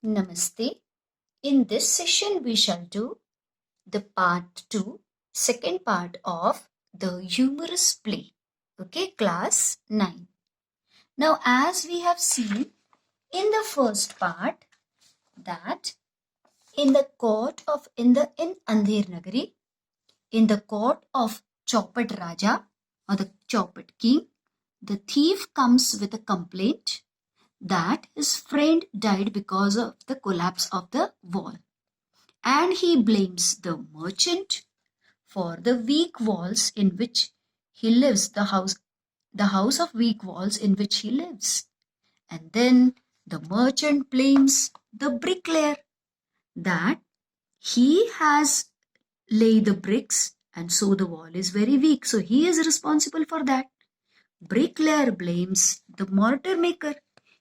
Namaste. In this session, we shall do the part 2, second part of the humorous play. Okay, class 9. Now, as we have seen in the first part, that in the court of in Andher Nagari, in the court of Chaupat Raja or the Chaupat King, the thief comes with a complaint that his friend died because of the collapse of the wall. And he blames the merchant for the weak walls in which he lives, the house of weak walls in which he lives. And then the merchant blames the bricklayer that he has laid the bricks and so the wall is very weak. So he is responsible for that. Bricklayer blames the mortar maker.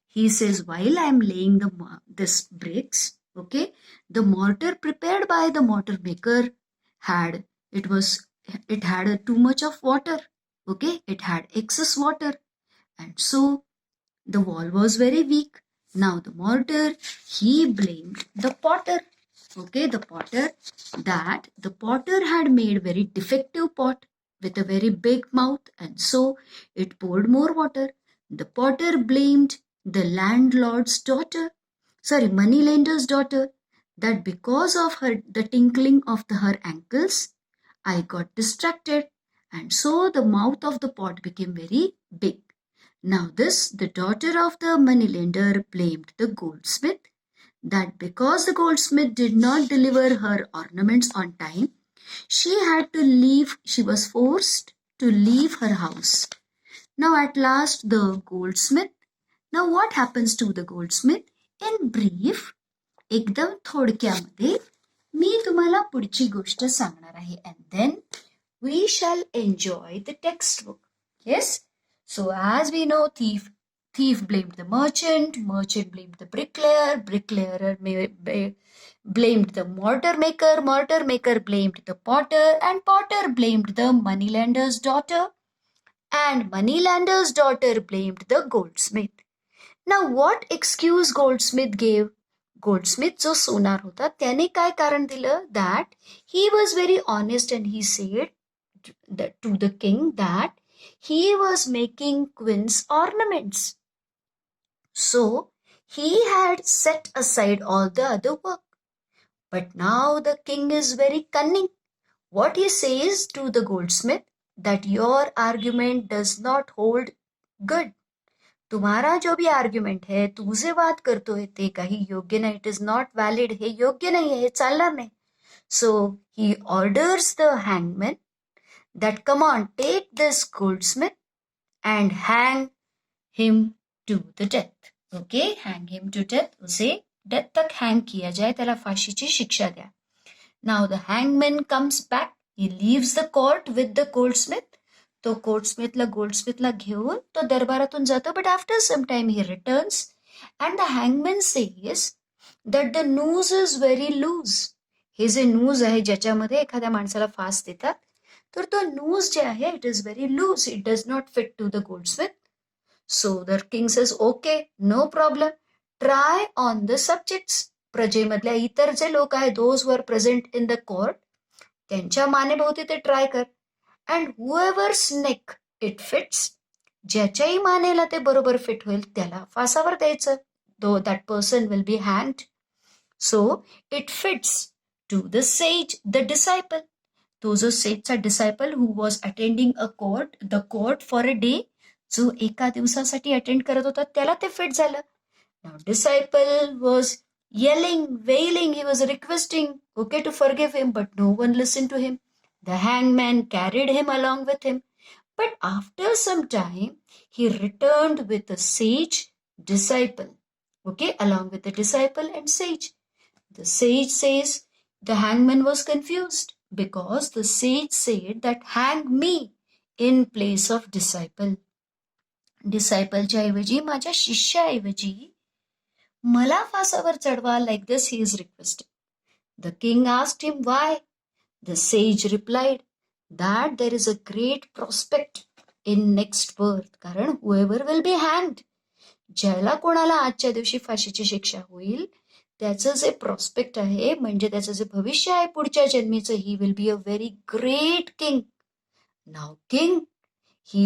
He says, while I am laying this bricks, okay, the mortar prepared by the mortar maker had too much of water. Okay, it had excess water, and so the wall was very weak. Now the mortar, he blamed the potter. Okay, the potter, that the potter had made very defective pot with a very big mouth, and so it poured more water. The potter blamed the moneylender's daughter, that because of the tinkling of her ankles, I got distracted, and so the mouth of the pot became very big. Now the daughter of the moneylender blamed the goldsmith, that because the goldsmith did not deliver her ornaments on time, she was forced to leave her house. Now at last the goldsmith, now what happens to the goldsmith? In brief, एकदम थोडक्यामध्ये मी तुम्हाला पुढची गोष्ट सांगणार आहे, and then we shall enjoy the textbook. Yes? So as we know, thief blamed the merchant blamed the bricklayer blamed the mortar maker blamed the potter, and potter blamed the moneylender's daughter, and moneylender's daughter blamed the goldsmith. Now what excuse goldsmith gave? Goldsmith जो सोनार होता त्याने काय कारण दिलं? That he was very honest and he said to the king that he was making queen's ornaments. So he had set aside all the other work. But now the king is very cunning. What he says to the goldsmith, that your argument does not hold good. तुम्हारा जो भी argument है, तू जे बात करतोय ते काही योग्य नाही, इट इज नॉट व्हॅलिड, हे योग्य नाही आहे, हे चालणार नाही. So he orders the हँगमॅन that come on, take this goldsmith and hang him to the death. Okay, hang him to death. Use death तक hang किया जाए, त्याला फाशीची शिक्षा द्या. Now the hangman comes back. He leaves the court with the goldsmith. तो goldsmithला घेऊन तो दरबारातून जातो, but after some time he returns and the hangman says that the noose is very loose. हे जे नूज आहे ज्याच्यामध्ये एखाद्या माणसाला फास देतात, तर तो नूज जे आहे, it is very loose, it does not fit to the goldsmith. So the king says, okay, no problem, try on the subjects. प्रजेमधल्या इतर जे लोक आहेत, those were present in the court, त्यांच्या मानेभोवती ते ट्राय कर. And whoever's neck it fits, ज्याच्याही मानेला ते बरोबर फिट होईल त्याला फासावर द्यायचं. Though that person will be हँग्ड. So it fits to the sage, the disciple. तो जो सेजचा disciple who was attending the court for a day, जो एका दिवसासाठी अटेंड करत होता, त्याला ते फिट झालं. Now disciple was yelling, wailing, he was requesting, okay, to forgive him, but no one listened to him. The hangman carried him along with him, but after some time, he returned with a sage disciple, okay, along with the disciple and sage. The sage says the hangman was confused because the sage said that hang me in place of disciple. Discipleच्या ऐवजी, माझ्या शिष्याऐवजी मला फासावर चढवा, like this he is requesting. The king asked him why. The sage replied that there is a great prospect in next birth. कारण whoever will be hanged, ज्याला कोणाला आजच्या दिवशी फाशीची शिक्षा होईल, त्याचं जे प्रॉस्पेक्ट आहे, म्हणजे त्याचं जे भविष्य आहे पुढच्या जन्मीचं, he will be a very great king. नाव king, he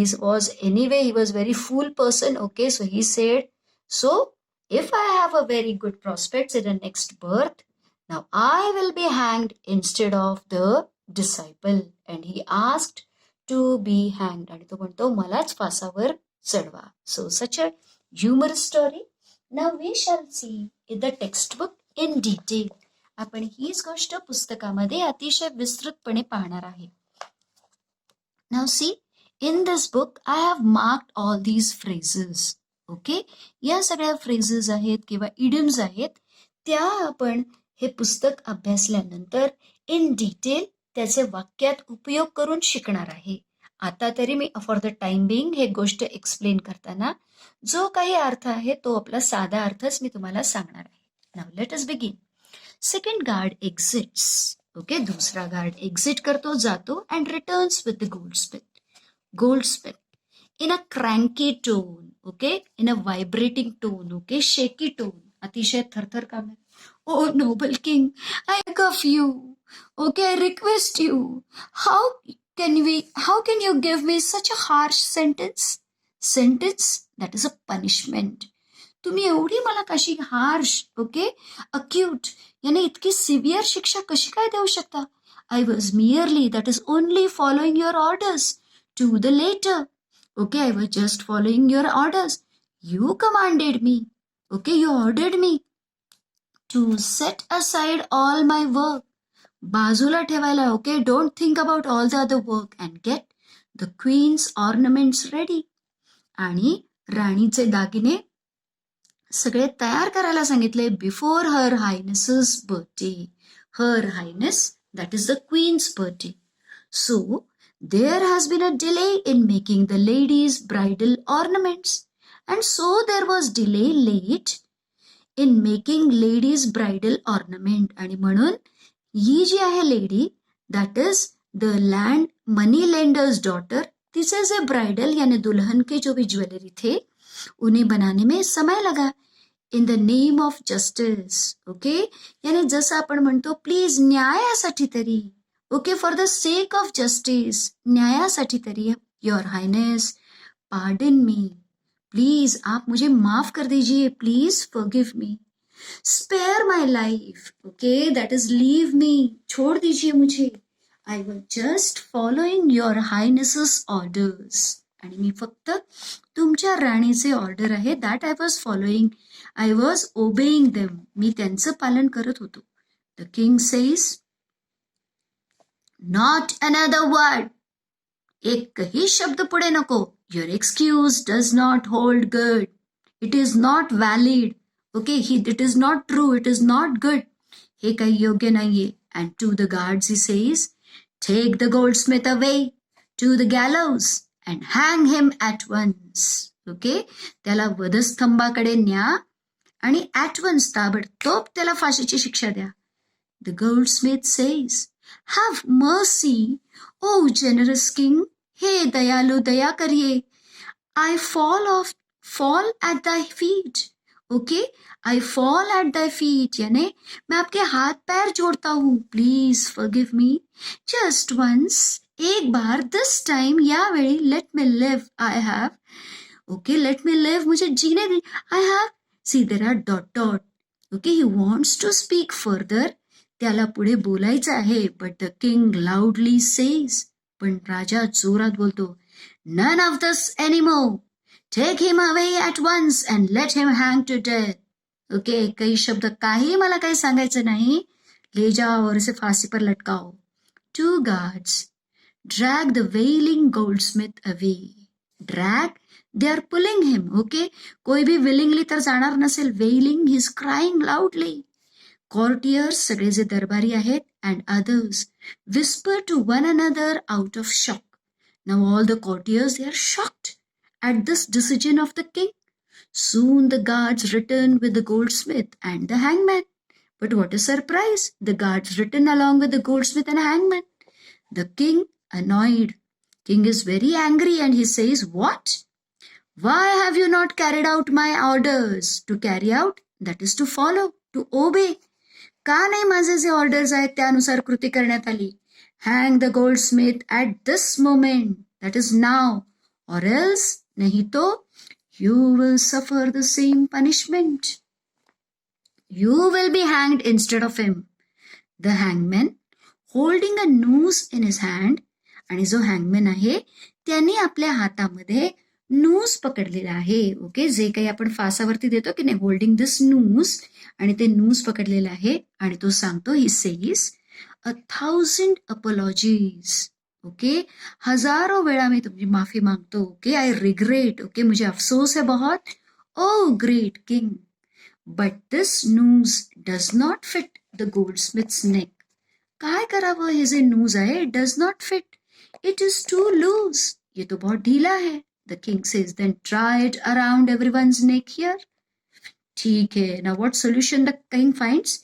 was very fool person. Okay, so he said, so if I have a very good prospects in the next birth, now I will be hanged instead of the disciple. And he asked to be hanged. आणि तो म्हणतो मलाच फासावर चढवा. So such a humorous story. Now we shall see in the textbook in detail. आपण हीच गोष्ट पुस्तकामध्ये अतिशय विस्तृतपणे पाहणार आहे. Now see, in this book, I have marked all these phrases. Okay? या सगळ्या phrases आहेत किंवा idioms आहेत, त्या आपण हे पुस्तक अभ्यासल्यानंतर in detail त्याचे वाक्यात उपयोग करून शिकणार आहे. आता तरी me for the time being हे गोष्ट एक्सप्लेन करताना जो काही अर्थ आहे तो आपला साधा अर्थच मी तुम्हाला सांगणार आहे. Now let us begin. Second guard exits. Okay, दूसरा गार्ड एक्झिट करतो, जातो and returns with the goldsmith in a cranky tone, okay, in a vibrating tone, okay, shaky tone, अतिशय थरथर कामे. Oh noble king, I beg of you, okay, I request you, how can you give me such a harsh sentence that is a punishment. तुम्ही एवढी मला कशी harsh, okay, acute याने इतकी severe शिक्षा कशी काय देऊ शकता? I was merely, that is only following your orders to the letter. Okay, I was just following your orders. You commanded me. Okay, you ordered me to set aside all my work. बाजूला ठेवायला, okay, don't think about all the other work and get the queen's ornaments ready. आणि राणीचे दागिने सगळे तयार करायला सांगितले before her highness's birthday. Her highness, that is the queen's birthday. So, there has been a delay in making the lady's bridal ornaments. And so there was delay late in making lady's bridal ornament. आणि म्हणून ही जी आहे lady, that is the money lender's daughter, तिचे जे bridal यानी दुल्हन के जो भी jewellery थे उन्हें बनाने में समय लगा. In the name of justice. Okay, यानी जसं आपण म्हणतो प्लीज न्यायासाठी तरी, okay, for the sake of justice, न्यायासाठी तरी, your highness pardon me, please आप मुझे माफ कर दीजिए, please forgive me, spare my life, okay, that is leave me, छोड़ दीजिए मुझे, I was just following your highness's orders. आणि मी फक्त तुमच्या राणीचे ऑर्डर आहे, that I was following, I was ओबेईंग them, मी त्यांचं पालन करत होतो. The king says, not another word, एकही शब्द पुढे नको. Your excuse does not hold good, it is not valid, okay, it is not true, it is not good, हे काही योग्य नाहीये. And to the guards he says, take the goldsmith away to the gallows and hang him at once. Okay, त्याला वधस्तंभाकडे न्या आणि at once, ताबडतोब त्याला फाशीची शिक्षा द्या. The goldsmith says, have mercy O generous king, हे दयालु दया करिए. I fall at thy feet. Okay, I fall at thy feet, यानी मैं आपके हाथ पैर जोड़ता हूँ. Please forgive me. Just once, एक बार, this time, यावेळी, let me live. I have. Okay, let me live. मुझे जीने दे. I have. See, there are dot. Okay, he wants to speak further. त्याला पुढे बोलायचं आहे. But the king loudly says, पण राजा जोरात बोलतो, none of this anymore. Take him away at once and let him hang to death. Okay, कई शब्द काही मला काही सांगायचं नाही, ले जाओ और इसे फांसी पर लटकाओ. 2 guards drag the wailing goldsmith away. Drag, they are pulling him. Okay, कोई भी willingly तर जाणार नसेल. Wailing, he is crying loudly. Courtiers, सगळे जे दरबारी आहेत, and others whisper to one another out of shock. Now all the courtiers, they are shocked at this decision of the king. Soon the guards return with the goldsmith and the hangman. But what a surprise! The guards return along with the goldsmith and hangman. The king, annoyed. King is very angry and he says, what? Why have you not carried out my orders? To carry out, that is to follow. To obey. का नाही माझे जे orders आहेत त्यानुसार कृती करण्यात आली? Hang the goldsmith at this moment, that is now, or else, नाही तो you will suffer the same punishment. You will be हँग्ड instead of him. The hangman holding a noose in his hand, आणि जो हँगमॅन आहे त्याने आपल्या हातामध्ये noose पकडलेला आहे. ओके, जे काही आपण फासावरती देतो की नाही, होल्डिंग दिस नूज, आणि ते नूज पकडलेलं आहे. आणि तो सांगतो, ही सेज 1,000 अपॉलॉजीज. ओके, हजारो वेळा मी तुमची माफी मागतो. Okay, I regret. ओके, मुझे अफसोस है बहुत. Oh great king, but this noose does not fit the goldsmith's neck. काय करावं, हे जे नूज आहे does not fit, it is too loose, ये तो बहुत ढीला है. The king says, then try it around everyone's neck here. ठीक है, now what solution the king finds?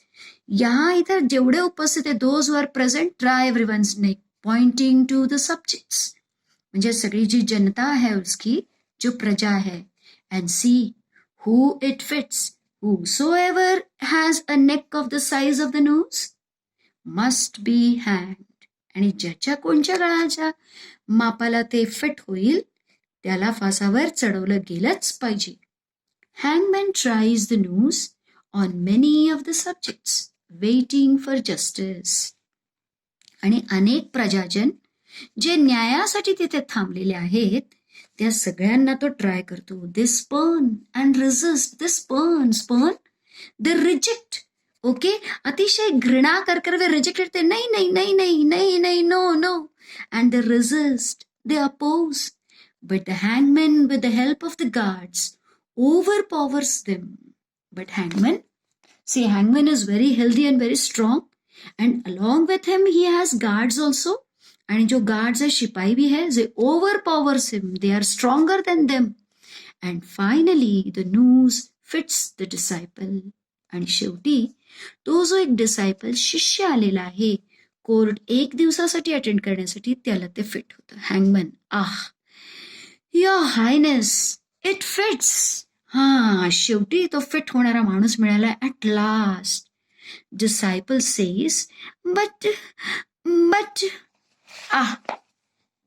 यहाँ इधर जेवढे उपस्थित आहे, those who are present, try everyone's neck, pointing to the subjects. म्हणजे सगळी जी जनता है उसकी, जो प्रजा है, and see who it fits. Whosoever has a neck of the size of the nose must be hanged. आणि ज्याच्या कोणच्या गळाच्या मापाला ते फिट होईल त्याला फासावर चढवलं गेलंच पाहिजे. Hangman tries the noose on many of the subjects, waiting for justice. आणि अनेक प्रजाजन जे न्यायासाठी तिथे थांबलेले आहेत त्या सगळ्यांना तो ट्राय करतो. They spurn and resist, they spurn, they reject. Okay, अतिशय घृणा कर वे रिजेक्टेड, ते नाही नाही नाही नाही नाही नाही, no no. And they resist, they oppose. But the hangman with the help of the guards overpowers them. But hangman is very healthy and very strong, and along with him he has guards also. आणि जो guards है, शिपाई भी है, जे overpowers him, they are stronger than them. And finally the noose fits the disciple. आणि शेवटी तो जो एक डिसायपल, शिष्य आलेला आहे कोर्ट एक दिवसासाठी अटेंड करण्यासाठी, त्याला ते फिट होतं. Hangman, your highness, it fits. शेवटी तो फिट होणारा माणूस मिळाला at last. Disciple says, but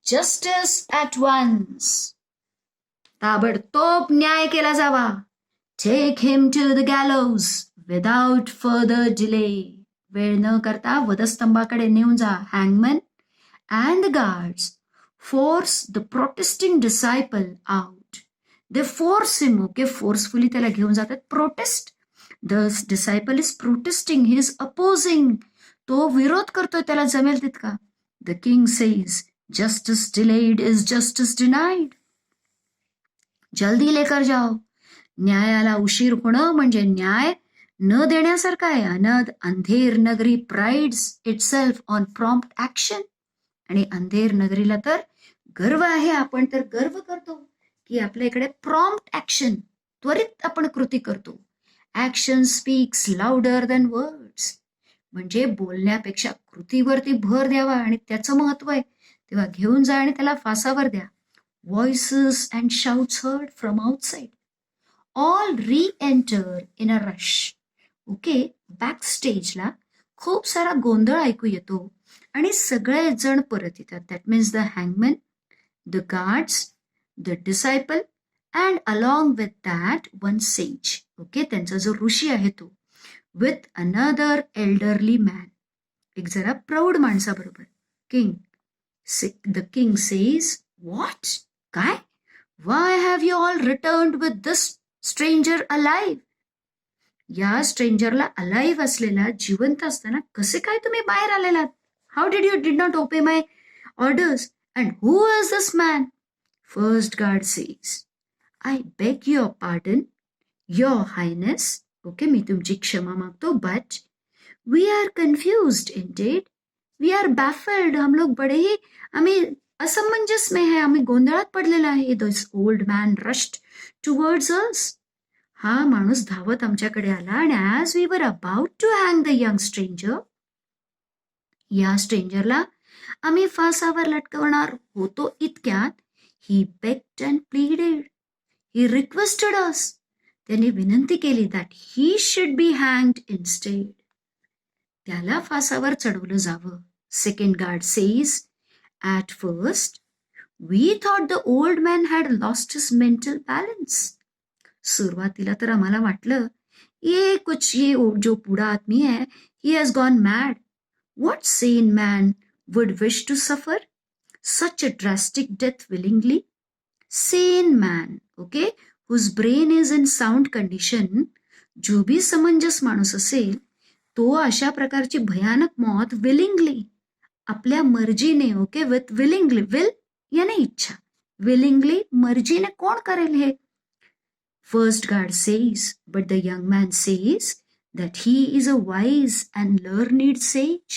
justice at once. ताबडतोब न्याय केला जावा. Take him to the gallows without further delay. वेळ न करता वधस्तंभाकडे नेऊन जा. Hangman and the guards force the protesting disciple out. They force him. Okay, forcefully त्याला घेऊन जातात. Protest, the disciple is protesting, he is opposing. तो विरोध करतोय त्याला जमेल तितका. The king says, justice delayed is justice denied. जल्दी लेकर जाओ. न्यायाला उशीर होणं म्हणजे न्याय न देण्यासारखं आहे. अनद Andher Nagari prides itself on prompt action. आणि अंधेर नगरीला तर गर्व आहे, आपण तर गर्व करतो की आपल्या इकडे प्रॉम्प्ट ऍक्शन, त्वरित आपण कृती करतो. Action speaks louder than words. म्हणजे बोलण्यापेक्षा कृतीवरती भर द्यावा, आणि त्याचं महत्व आहे. तेव्हा घेऊन जा आणि त्याला फासावर द्या. Voices and shouts heard from outside. All re-enter in a rush. Okay, back स्टेजला खूप सारा गोंधळ ऐकू येतो आणि सगळे जण परत येतात. That means the हँगमॅन, the guards, the disciple, and along with that one says. Okay, त्यांचा जो ऋषी आहे तो, विथ अनदर एल्डरली मॅन, एक जरा प्रौढ माणसाबरोबर. द किंग सेज, व्हॉट, काय, Y have you all returned with this stranger alive. या स्ट्रेंजरला अलाइव्ह असलेला, जिवंत असताना कसे काय तुम्ही बाहेर आलेलात? How did not obey my orders, and who is this man? First guard says, I beg your pardon, your highness. Okay, मी तुमची क्षमा मागतो, but we are confused indeed, we are baffled. हम लोग बड़े ही, आम्ही असमंजस में है, आम्ही गोंधळात पडलेला आहे. This old man rushed towards us. हा माणूस धावत आमच्याकडे आला, आणि as we were about to hang the young stranger, या स्ट्रेंजरला आम्ही फासावर लटकवणार होतो इतक्यात, he begged and pleaded, he requested us, त्याने विनंती केली दॅट ही शुड बी हँग्ड इन्स्टेड. त्याला फासावर चढवलं जावं. Second guard says, at first we thought the old man had lost his mental balance. सुरुवातीला तर आम्हाला वाटलं ये जो बूढ़ा आदमी है, he has gone mad. What sane man would wish to suffer such a drastic death willingly? Sane man, okay, whose brain is in sound condition, जो भी समंजस माणूस असेल तो अशा प्रकारची भयानक मौत विलिंगली, आपल्या मर्जीने, ओके, विथ विलिंगली, विल याने इच्छा, विलिंगली मर्जीने कोण करेल हे? First guard says, but the young man says that he is a wise and learned sage.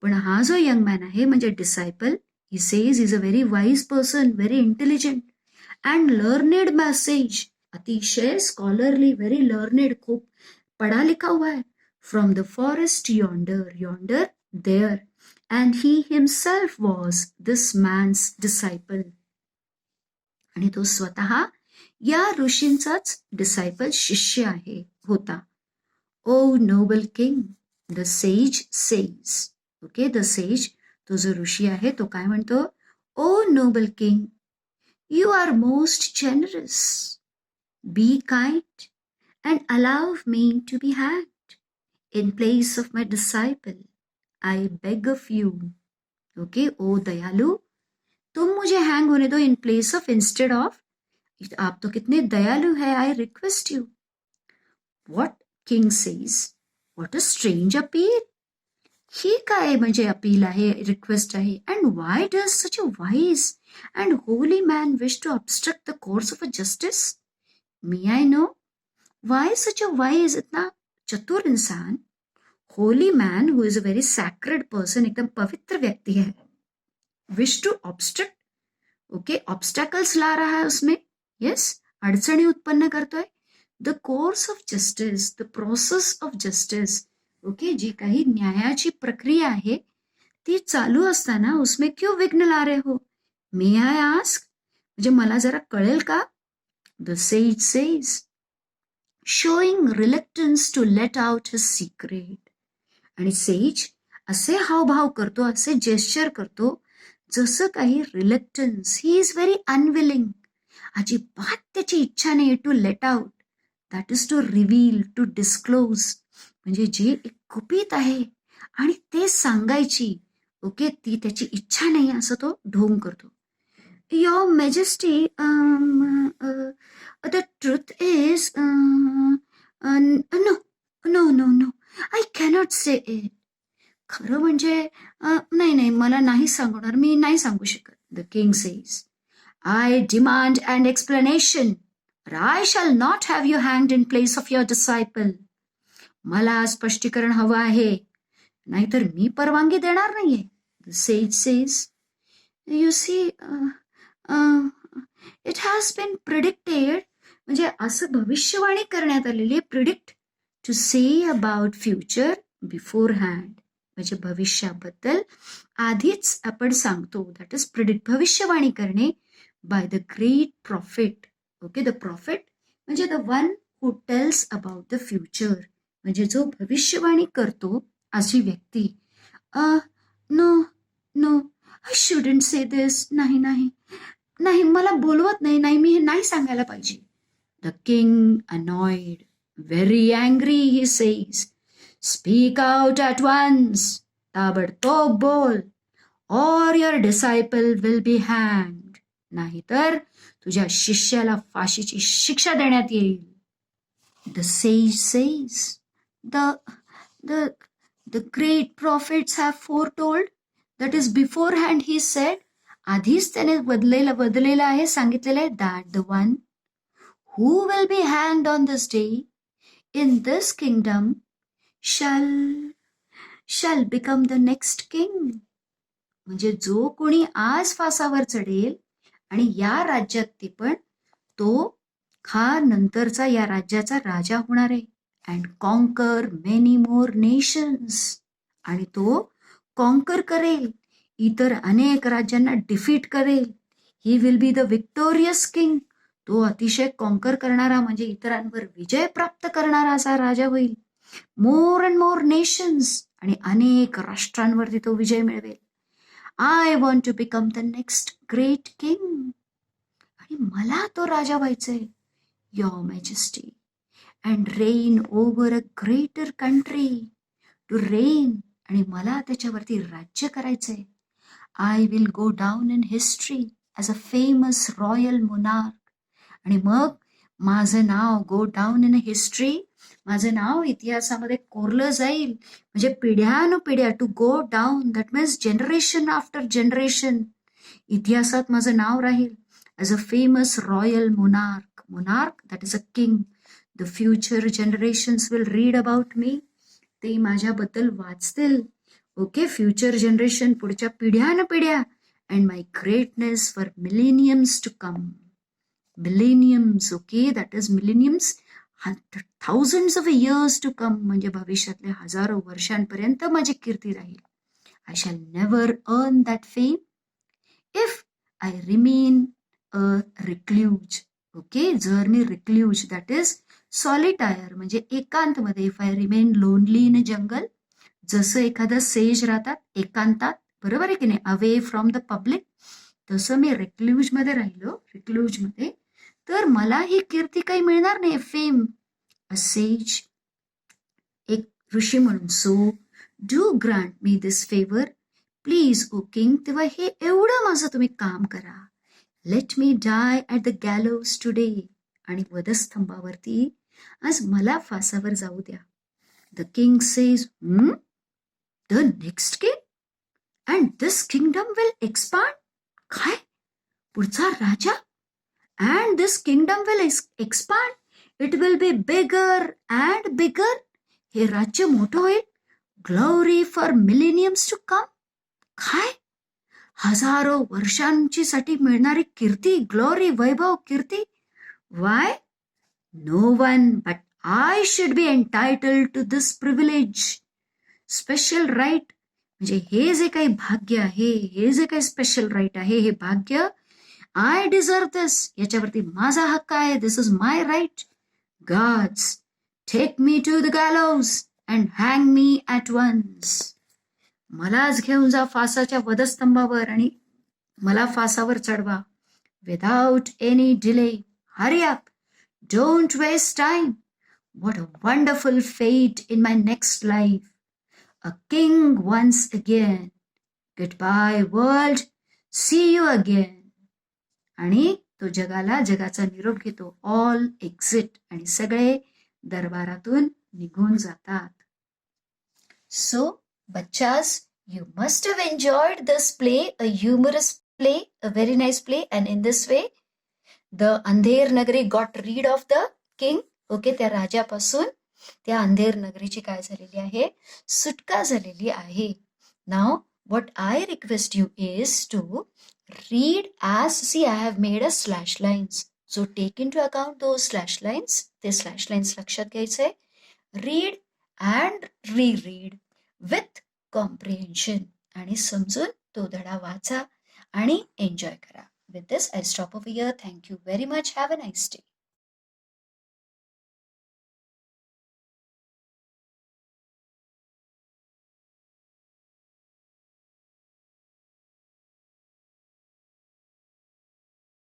पण हा जो young man आहे म्हणजे disciple, he says he is a very wise person, very intelligent and learned sage. अतिशय scholarly, very learned, खूप पढ़ा लिखा हुआ है. From the forest yonder, there. And he himself was this man's disciple. आणि तो स्वतः या ऋषींचाच डिसायपल शिष्य आहे होता. Oh noble king, the sage says, okay, the sage, तो जो ऋषी आहे तो काय म्हणतो? Oh noble king, you are most generous, be kind and allow me to be हँग्ड in place of my disciple, I beg of you. Okay, ओ दयालु, तुम मुझे हैंग होने दो in place of, instead of. आप तो कितने दयालु है, I request you. What king says, what a strange appeal. ही काय म्हणजे अपील आहे, रिक्वेस्ट आहे. And why does such a wise and holy man wish to obstruct the course of a justice. मी I know why such a wise, इतना चतुर इंसान, holy man who is a very sacred person, एकदम पवित्र व्यक्ति है, wish to obstruct, okay, obstacles ला रहा है उसमें, यस, अडचणी उत्पन्न करतोय. The course of justice, the process of justice, okay, जी काही न्यायाची प्रक्रिया आहे ती चालू असताना उसमें क्यों विघ्न ला रहे हो? मे आय आस्क, म्हणजे मला जरा कळेल का? The sage says, showing reluctance to let out his secret. आणि सेज असे हावभाव करतो, असे जेस्चर करतो जसं काही reluctance, he is very unwilling, अजिबात त्याची इच्छा नाही to let out, that is to reveal, to disclose, म्हणजे जे एक गुपित आहे आणि ते सांगायची, ओके, ती त्याची इच्छा नाही असं तो ढोंग करतो. Your majesty, the truth is, no no no no, I cannot say it. खरं म्हणजे नाही, मला नाही सांगणार, मी नाही सांगू शकत. The king says, I demand an explanation, or I shall not have you hanged in place of your disciple. मला स्पष्टीकरण हवं आहे, नाहीतर मी परवानगी देणार नाहीये. The sage says, you see, it has been predicted, म्हणजे असं भविष्यवाणी करण्यात आलेली, predict, to say about future beforehand, म्हणजे भविष्याबद्दल आधीच आपण सांगतो, दॅट इज प्रिडिक्ट, भविष्यवाणी करणे, by the great prophet. Okay, the prophet म्हणजे the one who tells about the future, म्हणजे जो भविष्यवाणी करतो अशी व्यक्ती. No no, I shouldn't say this. नाही, मला बोलवत नाही, मी हे नाही सांगायला पाहिजे. The king, annoyed, very angry, he says, speak out at once, ताबडतोब बोल, or your disciple will be hanged. नाहीतर तुझ्या शिष्याला फाशीची शिक्षा देण्यात येईल. The sage sage, the great prophets have foretold, that is beforehand, he said, आधीच त्याने बदलेलं आहे, सांगितलेलं आहे, that the one who will be हँग्ड on this day in this kingdom shall become the next king. म्हणजे जो कोणी आज फासावर चढेल आणि या राज्यात ते पण, तो हा नंतरचा या राज्याचा राजा होणार आहे. And conquer many more nations, आणि तो कॉन्कर करेल, इतर अनेक राज्यांना डिफीट करेल. ही will be the victorious king, तो अतिशय कॉन्कर करणारा म्हणजे इतरांवर विजय प्राप्त करणारा असा राजा होईल. मोर अँड मोर नेशन्स आणि अनेक राष्ट्रांवरती तो विजय मिळवेल. I want to become the next great king. आणि मला तो राजा व्हायचंय, your majesty, and reign over a greater country. To reign, आणि मला त्याच्यावरती राज्य करायचंय. I will go down in history as a famous royal monarch. आणि मग माझं नाव गो डाऊन इन हिस्ट्री, माझं नाव इतिहासामध्ये कोरलं जाईल. म्हणजे पिढ्यानुपिढ्या, to go down that means generation after generation, इतिहासात माझं नाव राहील as a famous royal monarch. Monarch that is a king. The future generations will read about me. ते माझ्याबद्दल वाचतील. ओके, फ्युचर जनरेशन, पुढच्या पिढ्यानपिढ्या. And my greatness for millenniums to come. Millenniums, okay, that is millenniums, thousands of years to come, म्हणजे भविष्यातले हजारो वर्षांपर्यंत माझी कीर्ती राहील. I shall never earn that fame if I remain a recluse. Okay, जर मी रिक्ल्यूज दॅट इज सॉलिटायर म्हणजे एकांतमध्ये. If I remain lonely in a jungle, जसं एखादं सेज राहतात एकांतात, बरोबर आहे की नाही, अवे फ्रॉम द पब्लिक, तसं मी रिक्ल्यूजमध्ये राहिलो, रिक्ल्यूजमध्ये, तर मला ही कीर्ती काही मिळणार नाही. फेम, अ सेज, एक ऋषी म्हणून. So do grant me this favour please O king. तेव्हा हे एवढं माझं तुम्ही काम करा. Let me die at the gallows today. आणि वधस्तंभावरती आज मला फासावर जाऊ द्या. The king says, the next king and this kingdom will expand. काय, पुढचा राजा, and this kingdom will expand, it will be bigger and bigger. हे राज्य मोठं होईल. Glory for millenniums to come. काय, हजारो वर्षांची साठी मिळणारी कीर्ती, ग्लोरी, वैभव, कीर्ती. Why? No one but I should be entitled to this privilege, special right. म्हणजे हे जे काही भाग्य आहे, हे जे काही स्पेशल राईट आहे, हे भाग्य, आय डिझर्व दिस, याच्यावरती माझा हक्क आहे. This is my right. Gods, take me to the gallows and hang me at once. मलाच घेऊन जा फासाच्या वधस्तंभावर आणि मला फासावर चढवा. Without any delay. Hurry up. Don't waste time. What a wonderful fate in my next life. A king once again. Goodbye world. See you again. आणि तो जगाला जगाचा निरोप घेतो. All exit. आणि सगळे दरबारातून निघून जातात. So, bachas, you must have enjoyed this play, a humorous play, a very nice play. And in this way, the Andher Nagari got rid of the king. Okay, त्या राजापासून त्या अंधेर नगरीची काय झालेली आहे, सुटका झालेली आहे. नाव what I request you is to read as, see I have made a slash lines. So take into account those slash lines. ते slash lines लक्षात घ्यायचे. Read and reread with comprehension. आणि समजून तो धडा वाचा आणि एन्जॉय करा. With this, I stop over here. Thank you very much. Have a nice day.